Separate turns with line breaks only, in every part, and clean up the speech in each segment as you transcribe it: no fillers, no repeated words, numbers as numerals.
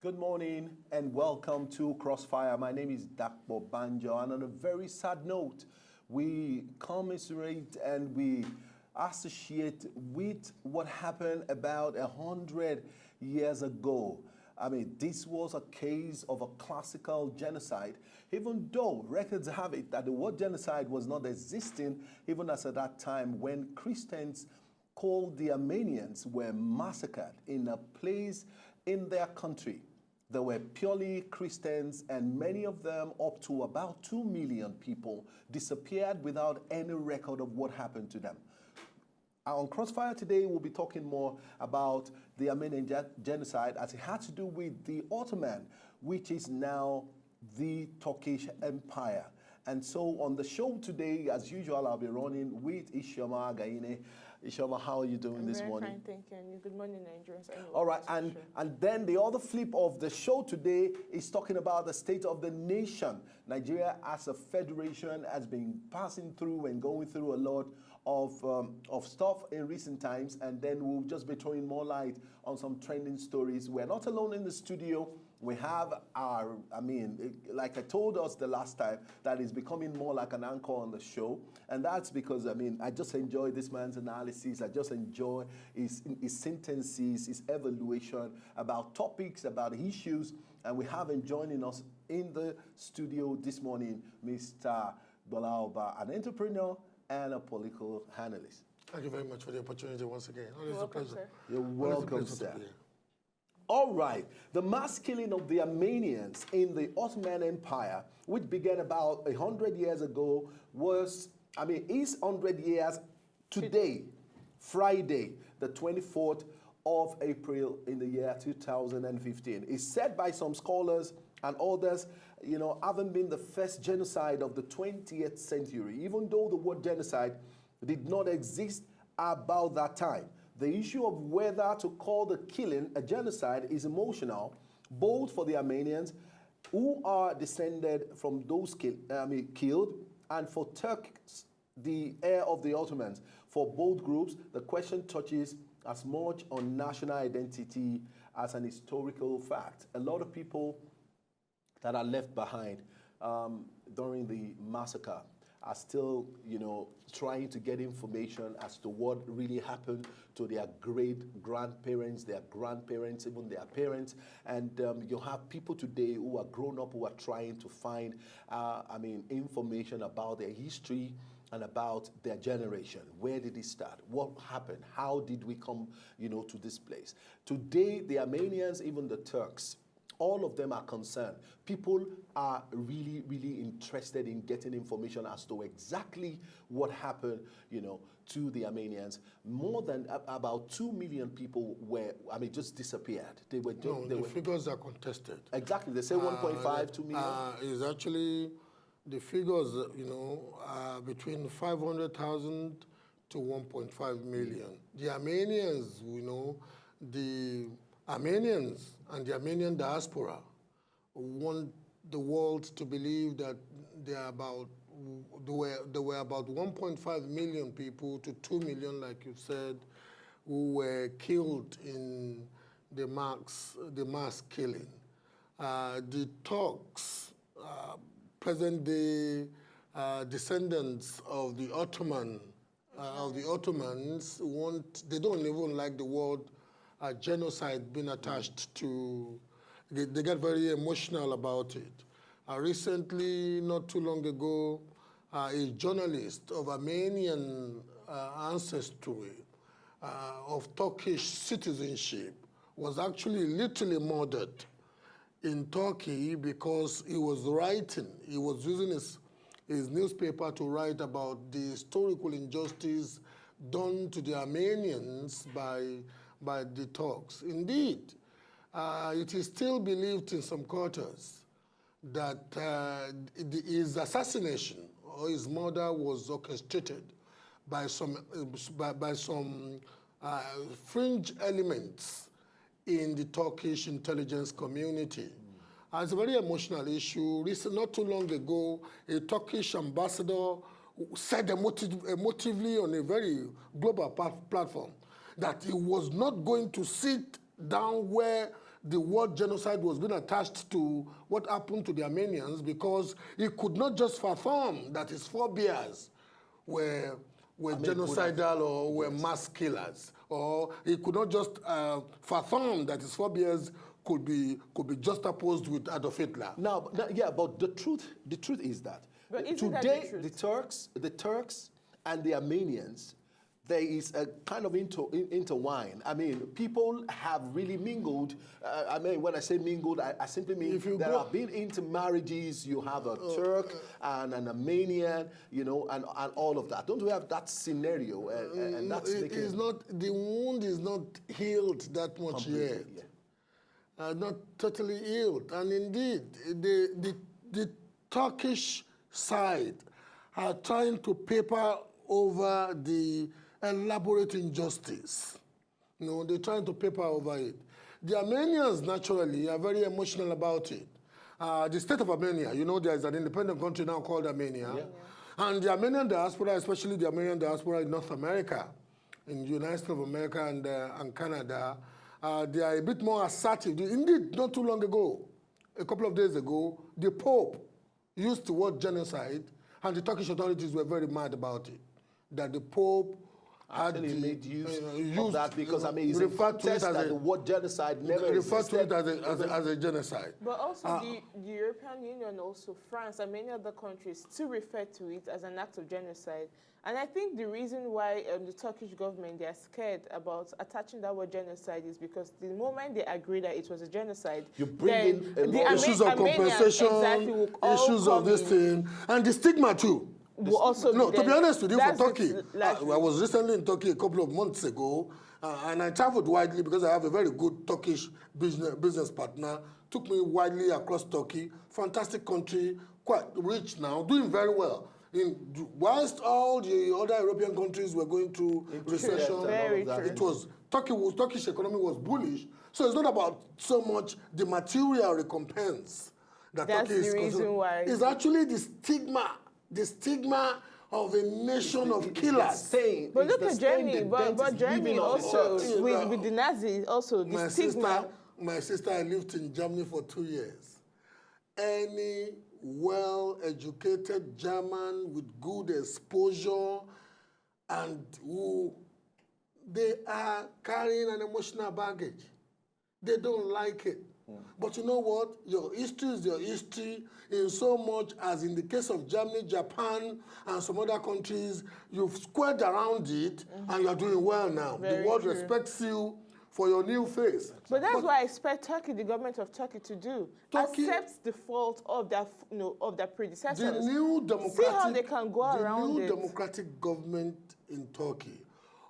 Good morning and welcome to Crossfire. My name is Dakbo Banjo, and on a very sad note, we commiserate and we associate with what happened about 100 years ago. I mean, this was a case of a classical genocide, even though records have it that the word genocide was not existing even as at that time when Christians called the Armenians were massacred in a place in their country. They were purely Christians, and many of them, up to about 2 million people, disappeared without any record of what happened to them. On Crossfire today, we'll be talking more about the Armenian Genocide as it had to do with the Ottoman, which is now the Turkish Empire. And so on the show today, as usual, I'll be running with Isioma Againe. Isioma, how are you doing this morning?
Fine, thank you. And good morning, Nigerians.
All right, and then the other flip of the show today is talking about the state of the nation. Nigeria as a federation has been passing through and going through a lot of stuff in recent times, and then we'll just be throwing more light on some trending stories. We're not alone in the studio. We have our, like I told us the last time, that is becoming more like an anchor on the show. And that's because, I just enjoy this man's analysis. I just enjoy his sentences, his evaluation about topics, about issues. And we have him joining us in the studio this morning, Mr. Gbola, an entrepreneur and a political analyst.
Thank you very much for the opportunity once again. Always a pleasure.
Sir.
You're welcome, sir. All right, the mass killing of the Armenians in the Ottoman Empire, which began about 100 years ago, is 100 years today, Friday, the 24th of April in the year 2015. It's said by some scholars and others, having been the first genocide of the 20th century, even though the word genocide did not exist about that time. The issue of whether to call the killing a genocide is emotional, both for the Armenians, who are descended from those killed, and for Turks, the heir of the Ottomans. For both groups, the question touches as much on national identity as an historical fact. A lot of people that are left behind during the massacre are still, trying to get information as to what really happened to their great-grandparents, their grandparents, even their parents. And you have people today who are grown up who are trying to find, information about their history and about their generation. Where did it start? What happened? How did we come, to this place? Today, the Armenians, even the Turks, all of them are concerned. People are really, really interested in getting information as to exactly what happened, to the Armenians. More than about 2 million people just disappeared.
The figures are contested.
Exactly. They say 1.5, 2 million.
Is actually, the figures, are between 500,000 to 1.5 million. The Armenians, the Armenians and the Armenian diaspora want the world to believe that there were about 1.5 million people to 2 million, like you said, who were killed in the mass killing. The Turks, present-day descendants of the Ottomans, they don't even like the word genocide being attached to. They get very emotional about it. Recently, not too long ago, a journalist of Armenian ancestry, of Turkish citizenship, was actually literally murdered in Turkey because he was using his newspaper to write about the historical injustice done to the Armenians by the Turks. Indeed, it is still believed in some quarters that his assassination or his murder was orchestrated by some fringe elements in the Turkish intelligence community. It's a very emotional issue. Not too long ago, a Turkish ambassador said emotively on a very global platform that he was not going to sit down where the word genocide was being attached to what happened to the Armenians because he could not just fathom that his forebears were genocidal or were mass killers, or he could not just fathom that his forebears could be juxtaposed with Adolf Hitler.
Now, yeah, but the truth is that today the Turks and the Armenians, there is a kind of intertwine. I mean, people have really mingled. I mean, when I say mingled, I simply mean there have been intermarriages. You have a Turk and an Armenian, you know, and all of that. Don't we have that scenario? And that's
the wound is not healed that much yet.
Yeah.
Not totally healed. And indeed, the Turkish side are trying to paper over the elaborate injustice. You know, they're trying to paper over it. The Armenians, naturally, are very emotional about it. The state of Armenia, you know, there's an independent country now called Armenia. Yeah. And the Armenian diaspora, especially the Armenian diaspora in North America, in the United States of America and Canada, they are a bit more assertive. Indeed, not too long ago, a couple of days ago, the Pope used the word genocide, and the Turkish authorities were very mad about it. That the Pope
actually made use of that because, I mean, he's referred to it as the word genocide never
referred to it as a genocide.
But also the European Union, also France and many other countries still refer to it as an act of genocide. And I think the reason why the Turkish government, they are scared about attaching that word genocide is because the moment they agree that it was a genocide,
you bring in
the issues of compensation, issues of this thing, and the stigma too.
Will also
to be honest with you, for Turkey, I was recently in Turkey a couple of months ago, and I traveled widely because I have a very good Turkish business partner. Took me widely across Turkey, fantastic country, quite rich now, doing very well. Whilst all the other European countries were going through recession, Turkish economy was bullish. So it's not about so much the material recompense that Turkey is concerned. It's actually the stigma of a nation of killers.
But look at Germany, but Germany also, with the Nazis, also the stigma.
My sister, I lived in Germany for 2 years. Any well-educated German with good exposure and they are carrying an emotional baggage. They don't like it. But you know what? Your history is your history in so much as in the case of Germany, Japan, and some other countries, you've squared around it and you're doing well now. The world respects you for your new face.
But that's what I expect Turkey, the government of Turkey, to do. Accept the fault of their, of their predecessors.
The new democratic,
see how they can go around it.
The new democratic government in Turkey,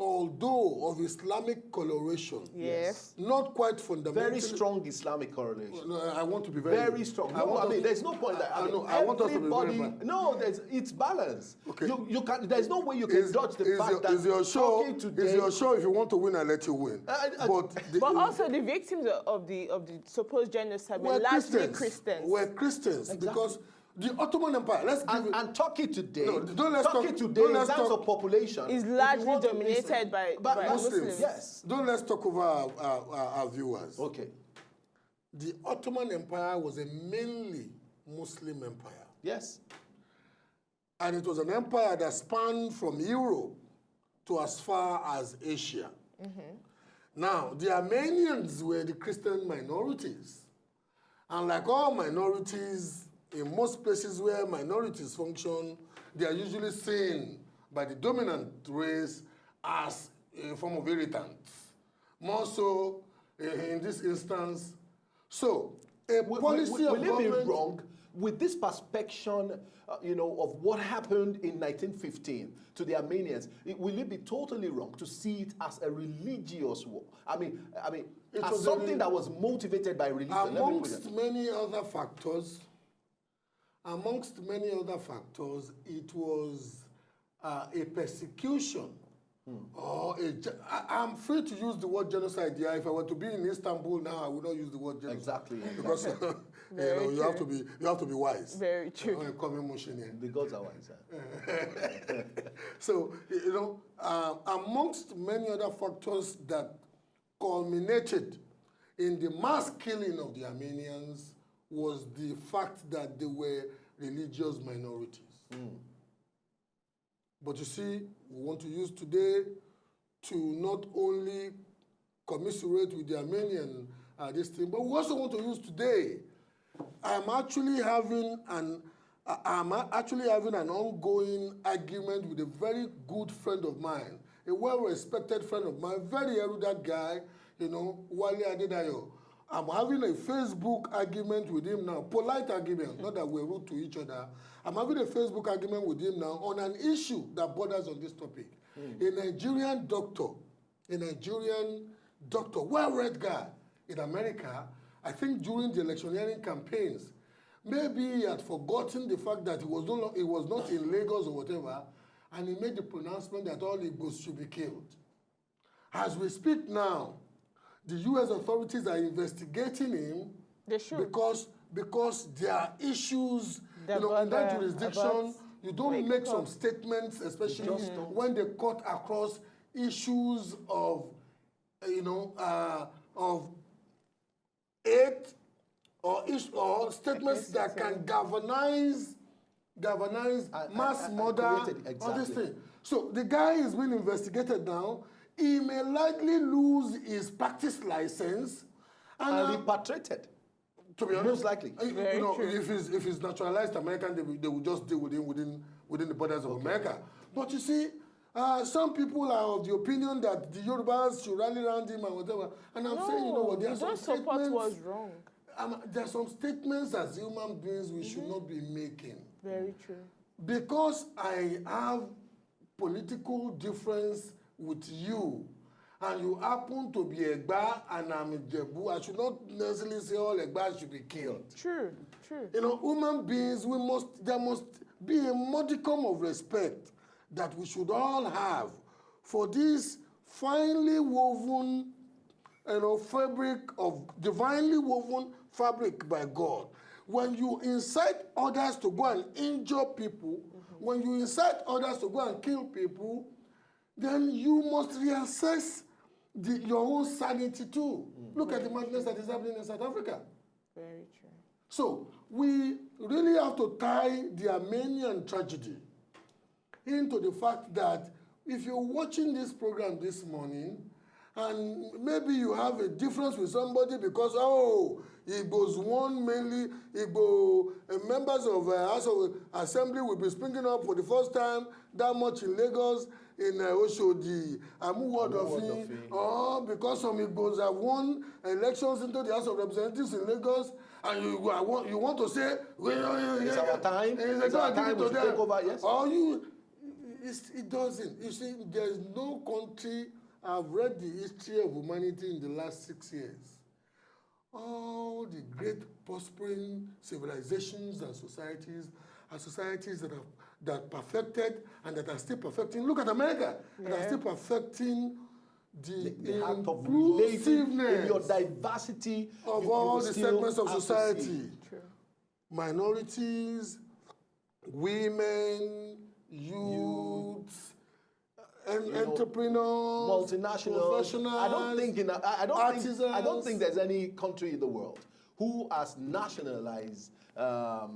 although of Islamic coloration,
yes,
not quite fundamentally.
Very strong Islamic correlation.
No, I want to be very
strong. I mean, there's no point that
I want us to be very balanced.
No, it's balanced.
Okay.
You can. There's no way you can dodge the fact that
is your show. Is your show? If you want to win, I let you win.
But also the victims of the supposed genocide were largely Christians.
We're Christians because. The Ottoman Empire,
and Turkey today,
in
terms of population,
is largely dominated by Muslims.
Yes.
Don't let's talk over our viewers.
Okay.
The Ottoman Empire was a mainly Muslim empire.
Yes.
And it was an empire that spanned from Europe to as far as Asia. Now, the Armenians were the Christian minorities. And like all minorities, in most places where minorities function, they are usually seen by the dominant race as a form of irritants. More so in this instance. So, a policy of government...
Will it be wrong with this perspection, of what happened in 1915 to the Armenians? Will it be totally wrong to see it as a religious war? I mean, as something that was motivated by religion.
Amongst many other factors, it was a persecution. Or I'm free to use the word genocide here. If I were to be in Istanbul now, I would not use the word genocide.
Exactly.
Because you have to be wise.
Very true.
The
gods are wise.
So, amongst many other factors that culminated in the mass killing of the Armenians was the fact that they were religious minorities. But you see, we want to use today to not only commiserate with the Armenian this thing, but we also want to use today. I'm actually having an ongoing argument with a very good friend of mine, a well-respected friend of mine, very erudite guy, you know, Wale Adedayo. I'm having a Facebook argument with him now, polite argument, not that we're rude to each other. I'm having a Facebook argument with him now on an issue that borders on this topic. A Nigerian doctor, well-read guy in America, I think during the electioneering campaigns, maybe he had forgotten the fact that he was not in Lagos or whatever, and he made the pronouncement that all Igbos should be killed. As we speak now, the U.S. authorities are investigating him because there are issues in that jurisdiction. You don't make some statements, especially when they cut across issues of, of hate or statements that can galvanize mass murder, all this thing. So the guy is being investigated now. He may likely lose his practice license and repatriated. To be honest, most likely. If he's naturalized American, they will just deal with him within the borders of America. But you see, some people are of the opinion that the Yorubas should rally around him and whatever. And I'm saying, you know what, there are some statements. Was wrong. There are some statements as human beings we should not be making.
Very true.
Because I have political difference with you, and you happen to be Egba and I'm Ijebu, I should not necessarily say all Egba should be killed.
True.
You know, human beings, there must be a modicum of respect that we should all have for this finely woven, divinely woven fabric by God. When you incite others to go and injure people, when you incite others to go and kill people, then you must reassess your own sanity too. Look at the madness that is happening in South Africa.
Very true.
So we really have to tie the Armenian tragedy into the fact that if you're watching this program this morning, and maybe you have a difference with somebody because, Igbos won mainly, Igbo members of House of Assembly will be springing up for the first time that much in Lagos, in Oshodi, Amuwodofi, or because some Igbos have won elections into the House of Representatives in Lagos, and you want to say,
it's our time, it's our time we should take over, yes?
Or it doesn't. You see, there's no country. I've read the history of humanity in the last 6 years. All the great prospering civilizations and societies are societies that perfected and that are still perfecting. Look at America, that are still perfecting the
act of
inclusiveness
in your diversity
of all the segments of society.
True.
Minorities, women, youths, entrepreneurs,
multinationals,
professionals,
I don't think there's any country in the world who has nationalized, all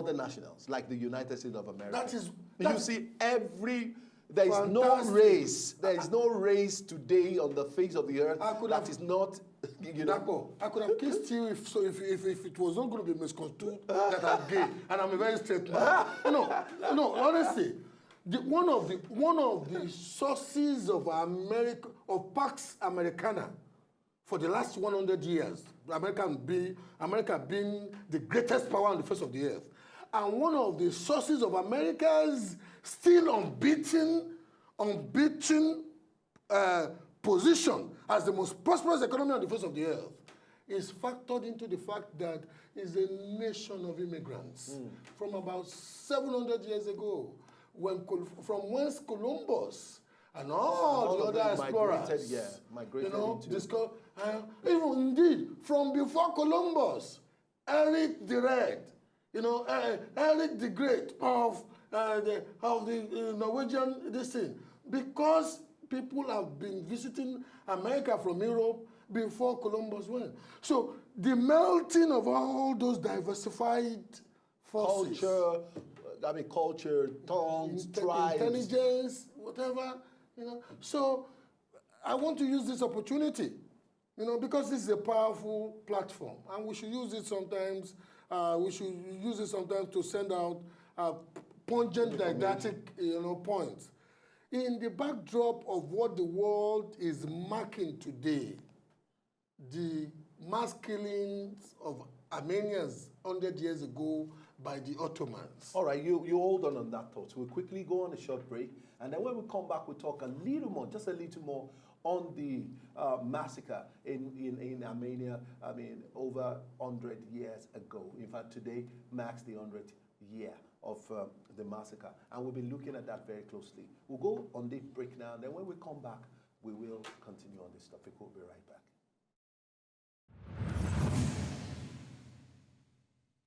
the nationals, like the United States of America. You see, there is no race. There is no race today on the face of the earth that is not.
I could have kissed you if it was not going to be misconstrued that I'm gay and I'm a very straight man. No, honestly. One of the sources of Pax Americana for the last 100 years, America being the greatest power on the face of the earth, and one of the sources of America's still unbeaten position as the most prosperous economy on the face of the earth is factored into the fact that it's a nation of immigrants from about 700 years ago. From whence Columbus and all the other explorers,
migrated
even indeed from before Columbus, Eric the Red, Eric the Great of the Norwegian this thing, because people have been visiting America from Europe before Columbus went. So the melting of all those diversified forces,
culture, tongues, tribes,
intelligence, whatever, So I want to use this opportunity, because this is a powerful platform, and we should use it sometimes. To send out pungent didactic, points. In the backdrop of what the world is marking today, the mass killings of Armenians 100 years ago by the Ottomans.
All right, you hold on that thought. We'll quickly go on a short break, and then when we come back, we'll talk a little more, just a little more, on the massacre in Armenia, over 100 years ago. In fact, today marks the 100th year of the massacre, and we'll be looking at that very closely. We'll go on the break now, and then when we come back, we will continue on this topic. We'll be right back.